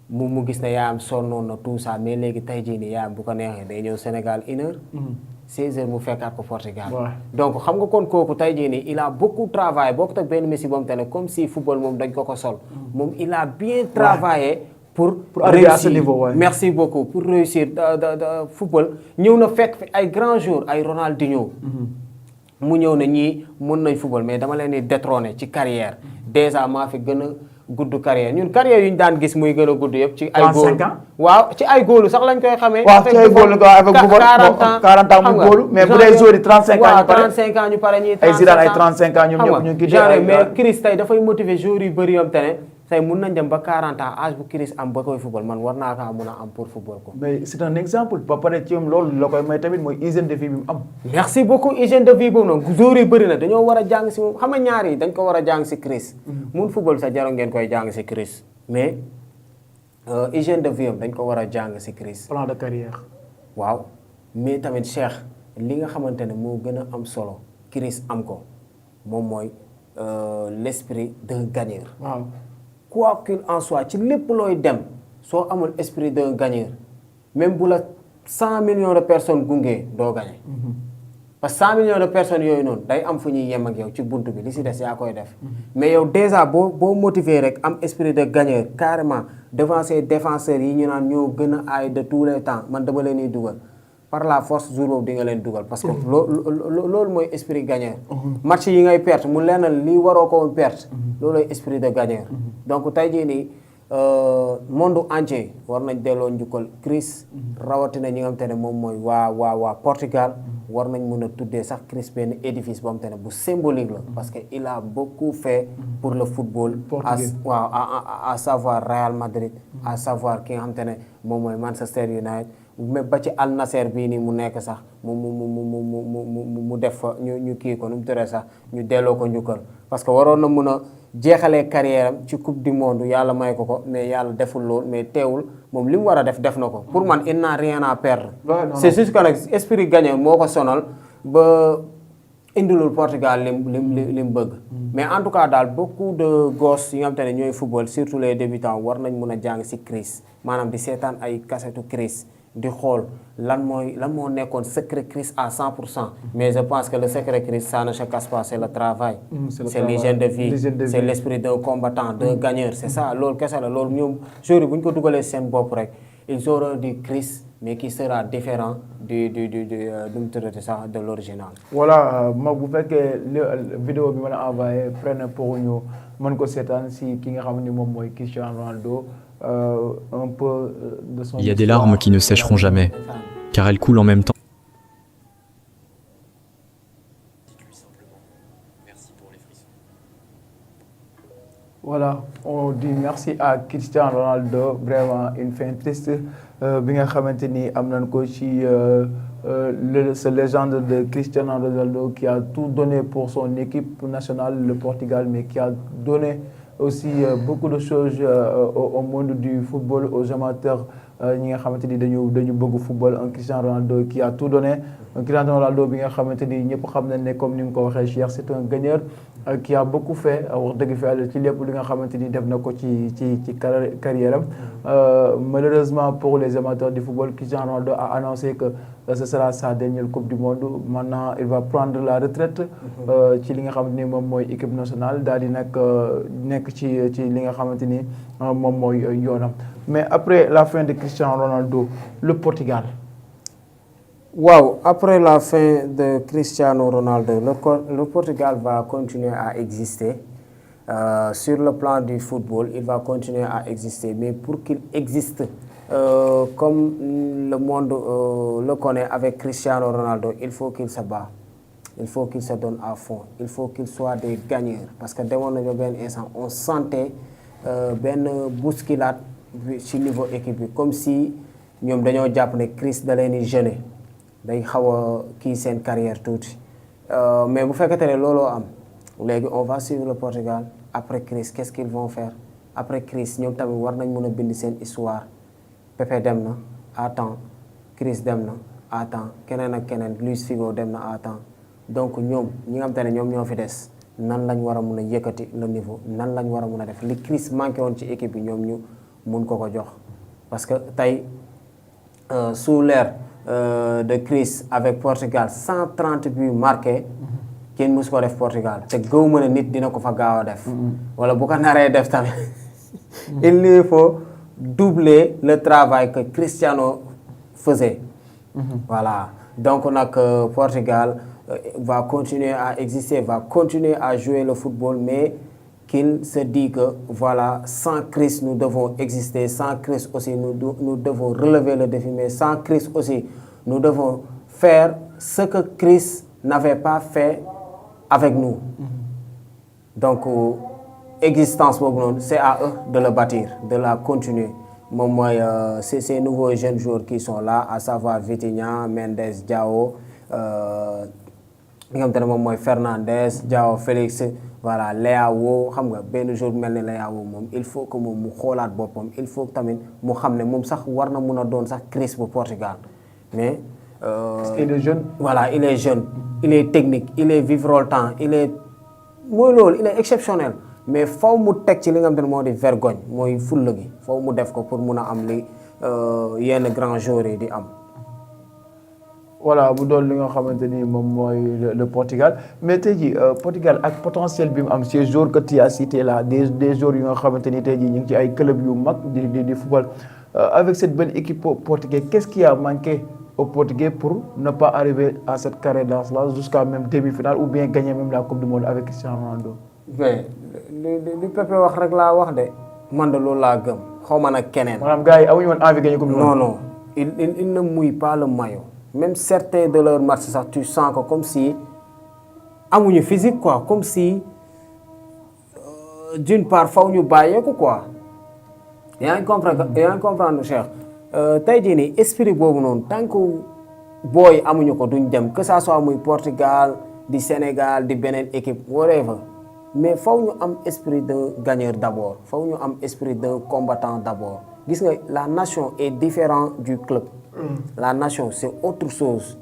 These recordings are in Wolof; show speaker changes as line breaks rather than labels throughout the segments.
mu gis ne yaayam sonnoon na tout ça mais léegi tey jii nii yaayam bu ko neexee day ñëw Sénégal 1h. 16h mu fekkaat ko Portugal. donc xam nga kon kooku tey jii nii il a beaucoup travaillé bokkut ak benn Messi boobu te ne comme si football moom dañ ko sol. moom il a bien travaillé. pour
arriver à ce niveau ouais.
Merci beaucoup pour réussir football ñëw na fekk fi ay grands jours ay Ronaldinho. mu ñëw ne ñii mën nañ football mais dama leen di détrôner ci carrière déjà maa fi gën a gudd carrière ñun carrière yu ñu daan gis muy gën a gudd yëpp. ci ay góolu waaw ci ay góolu sax lañ koy xamee.
waaw ci ay góolu nga avec 40 ans mu góolu mais bu dee joueur yi 35 ans ñu pare
35 ans ñu pare ñii.
ay Zidane ay 35 ans ñoom ñëpp ñu ngi
genre mais Chris tey dafay motiver joueurs yu bëri yom te ne tey mun nañ dem ba 40 ans âge bu Chris am ba koy football man war naa kaa mun a am pour football ko.
mais c'est un exemple ba pare ci loolu la koy may tamit mooy hygiène de vie bi mu am.
merci beaucoup hygiène de vie boobu noonu joueurs yu bëri na dañoo war a jàng si moom xam nga ñaar yi dañ ko war a jàng si Chris. mun football sa jarul ngeen koy jàng si Chris. mais hygiène de vie am dañ ko war a jàng si Chris.
plan de carrière.
waaw mais tamit Cheikh li nga xamante ne moo gën a am solo Chris am ko moom mooy l'esprit d'un gagneur.
waaw.
quoi qu'il en soit ci lépp looy dem soo amul esprit d'un gagneur même bu la 100 millions de personnes gungee doo gagné. parce que 100 millions de personnes yooyu noonu day am fu ñuy yem ak yow ci buntu bi li si des yaa koy def. mais yow déjà boo motivé rek am esprit de gagneur carrément devant ces défenseurs yi ñu naan ñoo gën a aay de tous les temps man dama leen di dugal par la force jour boobu di nga leen dugal parce que loolu mooy esprit gagneur. match yi ngay perte mu leenal lii waroo ko woon perte. loolooy esprit de gagneur. donc tey jii nii monde entier war nañ delloo njukkal Chris. rawatina ñi nga xam te ne moom mooy waa Portugal. war nañ mën a tuddee sax Chris benn édifice boo xam te ne bu symbolique la. parce que il a beaucoup fait pour le football. à savoir Real Madrid. à savoir ki nga xam te ne moom mooy Manchester United. mais ba ci Al Nassr bii nii mu nekk sax mu def fa ñu kii ko nu mu tëree sax ñu delloo ko njukkal parce que waroon na mun a jeexalee carrière am ci coupe du monde yàlla may ko mais yàlla deful lool mais teewul moom li mu war a def na ko pour man il n'a rien à perdre. c'est juste que nag esprit gagnant moo ko sonal ba indilul Portugal li mu bëgg. mais en tout cas daal beaucoup de gosses yi nga xam te ne ñooy football surtout les débutants war nañ mun a jàng si Chris maanaam di seetaan ay kasetu Chris. di xool lan moo nekkoon secret Chris à 100%. mais je pense que le secret Chris ça ne se cache pas c'est le travail. c'est l'hygiène de vie c'est l'esprit d'un combattant d'un gagneur c'est ça loolu kese la loolu ñoom joueurs yi bu ñu ko dugalee seen bopp rek ils auront du Chris mais qui sera différent du de l'original.
voilà ma bu fekkee vidéo bi ma la envoyé prenez pour ñu mën ko seetaan si ki nga xam ne moom mooy Cristiano Ronaldo. Un peu de son
Il y a des larmes qui ne sécheront jamais, car elles coulent en même temps.
Voilà, on dit merci à Cristiano Ronaldo, vraiment une fin triste bi nga xamante ni am nañ ko ci ce légende de Cristiano Ronaldo qui a tout donné pour son équipe nationale, le Portugal, mais qui a donné aussi beaucoup de choses au monde du football, aux amateurs ñi nga xamante ni dañu bëgg football. Un Cristiano Ronaldo qui a tout donné, un Cristiano Ronaldo bi nga xamante ni ñëpp xam nañ ne comme ni nga ko waxee Cheikh, c'est un gagneur qui a beaucoup fait wax dëgg fa yàlla ci lépp li nga xamante ni def na ko ci carrière am. Malheureusement pour les amateurs du football, Cristiano Ronaldo a annoncé que ce sera sa dernière coupe du monde. Maintenant il va prendre la retraite ci li nga xamante ni moom mooy équipe nationale daal di nag nekk ci li nga xamante ni moom mooy yoonam. Mais après la fin de Cristiano Ronaldo, le Portugal.
Wow, après la fin de Cristiano Ronaldo, le Portugal va continuer à exister. Sur le plan du football, il va continuer à exister. Mais pour qu'il existe comme le monde le connaît avec Cristiano Ronaldo, il faut qu'il se bat. Il faut qu'il se donne à fond. Il faut qu'il soit des gagneurs. Parce que dès l'instant, on sentait une bousculade ci niveau équipe bi comme si ñoom dañoo jàpp ne Chris da leen di jeûner day xaw a kii seen carrière tuuti mais bu fekkente ne looloo am léegi on va suivre le Portugal après Chris qu'est-ce qu'ils vont faire après Chris ñoom tamit war nañ mën a bind seen histoire Pepe dem na à temps Chris dem na à temps keneen ak keneen Luis Figo dem na à temps donc ñoom ñi nga xam te ne ñoom ñoo fi des nan lañ war a mën a yëkkati le niveau nan lañ war a mën a def li Chris manqué woon ci équipe bi ñoom ñu mun ko jox parce que tey sous l'ère de Chris avec Portugal 130 buts marqués kenn mësu ko def Portugal te gëw ma ne nit dina ko fa gaaw a def wala bu ko naree def tamit il lui faut doubler le travail que Cristiano faisait. Voilà donc nag Portugal va continuer à exister, va continuer à jouer le football, mais qu'il se dit que voilà, sans Chris nous devons exister, sans Chris aussi nous devons relever le défi, mais sans Chris aussi nous devons faire ce que Chris n'avait pas fait avec nous. Donc existence boobu noonu c'est à eux de le bâtir, de la continuer. Moom mooy ces nouveaux jeunes joueurs qui sont là, à savoir Vitinha, Mendes, Diao, li nga xamante ne moom mooy Fernandes, Diao Félix, voilà Leao xam nga benn jour mel ni Leao moom il faut que moom mu xoolaat boppam, il faut tamit mu xam ne moom sax war na mun a doon sax Chris bu Portugal mais.
parce qu'il est jeune.
Voilà il est jeune, il est technique, il est virevoltant, il est mooy loolu il est exceptionnel mais faw mu teg ci li nga xamante ne moo di vergogne mooy fulla gi faw mu def ko pour mun a am li yenn grands joueurs yi di am.
Voilà bu doon li nga xamante ni moom mooy le Portugal mais tey jii Portugal ak potentiel bi mu am ces joueurs que tu as cité là des joueurs yu nga xamante ni tey jii ñu ngi ci ay club yu mag di football avec cette belle équipe portugaise qu'est-ce qui a manqué au Portugais pour ne pas arriver à cette carré d'as là jusqu'à même demi-finale ou bien gagner même la Coupe du Monde avec Cristiano Ronaldo.
mais li Pepe wax rek laa wax de man de loolu laa gëm xaw ma nag keneen.
maanaam gars yi amuñu woon envie gagner Coupe du Monde.
non il ne mouille pas le maillot. Même certains de leurs matchs sax tu sens que comme si amuñu physique quoi, comme si d'une part faw ñu bàyyeeku quoi. yaa ngi comprendre Cheikh tey jii nii esprit boobu noonu tant que booy amuñu ko duñ dem que ça soit muy Portugal di Sénégal di beneen équipe whatever mais faw ñu am esprit de gagneur d'abord, faw ñu am esprit de combattant d'abord. Gis nga la nation est différente du club. La nation c'est autre chose.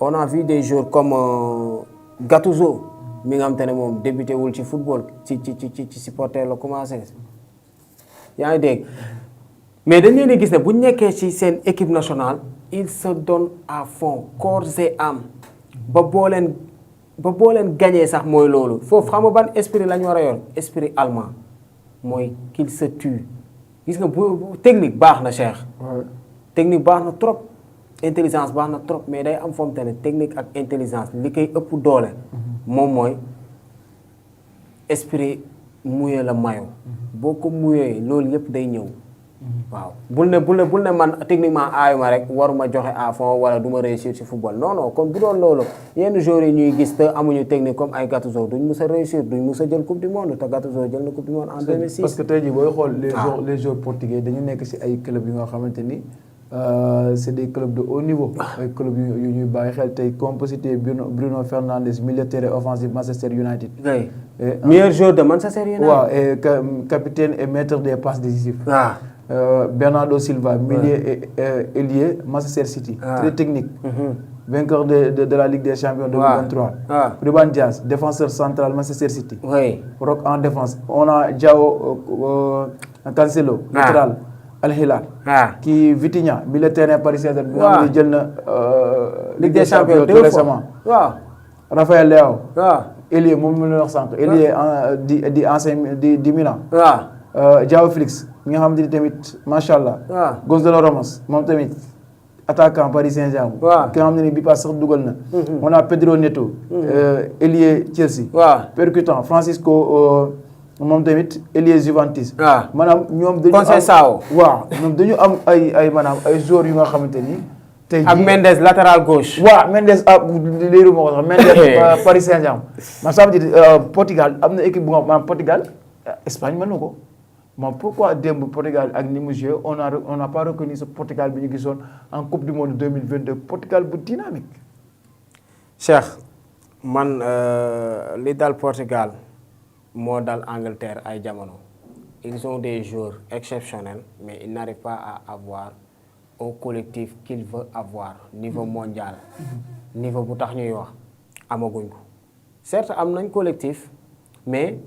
On a vu des joueurs comme Gattuso mi nga xam te ne moom débuté wul ci football ci supporter la commencé yaa ngi dégg mais dañ leen di gis ne bu ñu nekkee ci seen équipe nationale ils se donnent à fond corps et âme ba boo leen gagné sax mooy loolu foofu xam nga ban esprit la ñu war a yor esprit allemand mooy qu'il se tue gis nga bu technique baax na Cheikh. Technique baax na trop intelligence baax na trop mais day am foom te ne technique ak intelligence li koy ëpp doole moom mooy esprit mouiller le maillot boo ko mouiller loolu yëpp day ñëw waaw bul ne man techniquement aayuma rek waruma joxe à fond wala du ma réussir ci football non kon bu doon loolu yenn joueurs yi ñuy gis te amuñu technique comme ay Gattuso duñ mus a réussir duñ mus a jël coupe du monde te Gattuso jël na coupe du monde en 2006.
parce que tey jii booy xool les joueurs portugais dañu nekk ci ay club yi nga xamante ni c'est des clubs de haut niveau. ay clubs yu ñuy bàyyi xel tey comme cité Bruno Fernandes milieu de terrain offensif Manchester United.
oui meilleur joueur de Manchester United.
waaw et capitaine et maître des passes décisives. Bernardo Silva milieu et ailier Manchester City. très technique. vainqueur de la Ligue des Champions 2023. Ruben Dias défenseur central Manchester City.
oui
rock en défense on a João Cancelo latéral. Al Hilal. Qui Vitinha milieu de terrain Paris Saint-Germain. bi nga xam ne jël na
Ligue des Champions
tout récemment. Raphaël Leao. ailier moom la wax sànq. ailier di ancien di Milan. João Félix mi nga xamante ni tamit macha allah. Gonzalo Ramos moom tamit attaquant Paris Saint-Germain. ki nga xam ne ni bii pas sax dugal na. on a Pedro Neto. ailier Chelsea. percutant Francisco. moom tamit ailier Juventus. maanaam ñoom dañu am ñoom dañu am ay maanaam ay joueurs yu nga xamante ni. tey jii
ak Mendes latéral gauche.
Mendes léeru moo ko sax Mendes Paris Saint-Germain. man ça veut dire Portugal am na équipe bu nga maanaam Portugal Espagne mën na ko moom pourquoi démb Portugal ak ni mu joué on n'a pas reconnu ce Portugal bi ñu gisoon en Coupe du Monde 2022 Portugal bu dynamique.
Cheikh man li dal Portugal. moo dal Angleterre ay jamono ils ont des joueurs exceptionnels mais ils n'arrivent pas à avoir un collectif qu'ils veulent avoir niveau mondial niveau bu tax ñuy wax amaguñ ko certes am nañ collectif mais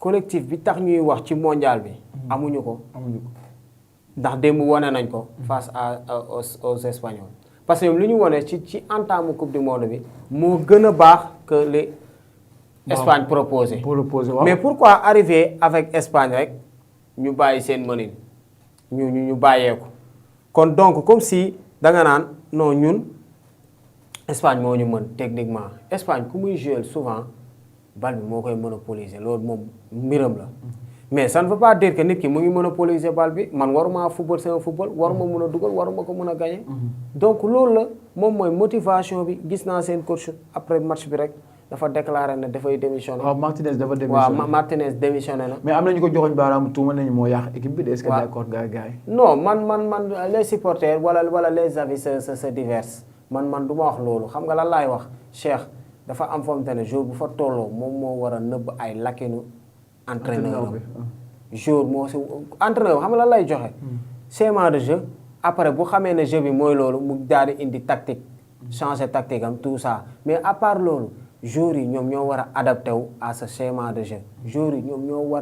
collectif bi tax ñuy wax ci mondial bi amuñu ko ndax démb wane nañ ko face aux Espagnols parce que ñoom li ñu wane ci entame coupe du monde bi moo gën a baax que les Espagne proposé mais pourquoi arriver avec Espagne rek ñu bàyyi seen mënin ñu bàyyeeku kon donc comme si da nga naan non ñun Espagne moo ñu mën techniquement Espagne ku muy jouer souvent bal bi moo koy monopoliser loolu moom mbiram la mais ça ne veut pas dire que nit ki mu ngi monopoliser bal bi man waruma football sama football waruma mën a dugal waruma ko mën a gagner donc loolu la moom mooy motivation bi gis naa seen coach après match bi rek dafa déclaré ne dafay démissionné.
waaw Martinez dafa démissionné
waaw Martinez démissionné na.
mais am na ñu ko joxoñ baaraamu tuuma nañu moo yàq équipe bi. est-ce que d'accord gars yi.
non man les supporters wala les avis se diversent man du ma wax loolu xam nga lan laay wax Cheikh dafa am foo xamante ne jour bu fa tolloo moom moo war a nëbb ay lakkinu entraîneur jour moo si entraîneur xam nga lan lay joxe. schéma de jeu après bu xamee ne jeu bi mooy loolu mu daal di indi tactique changer tactique am tout ça mais à part loolu joueurs yi ñoom ñoo war a adapté wu à ce schéma de jeu joueurs yi ñoom ñoo war a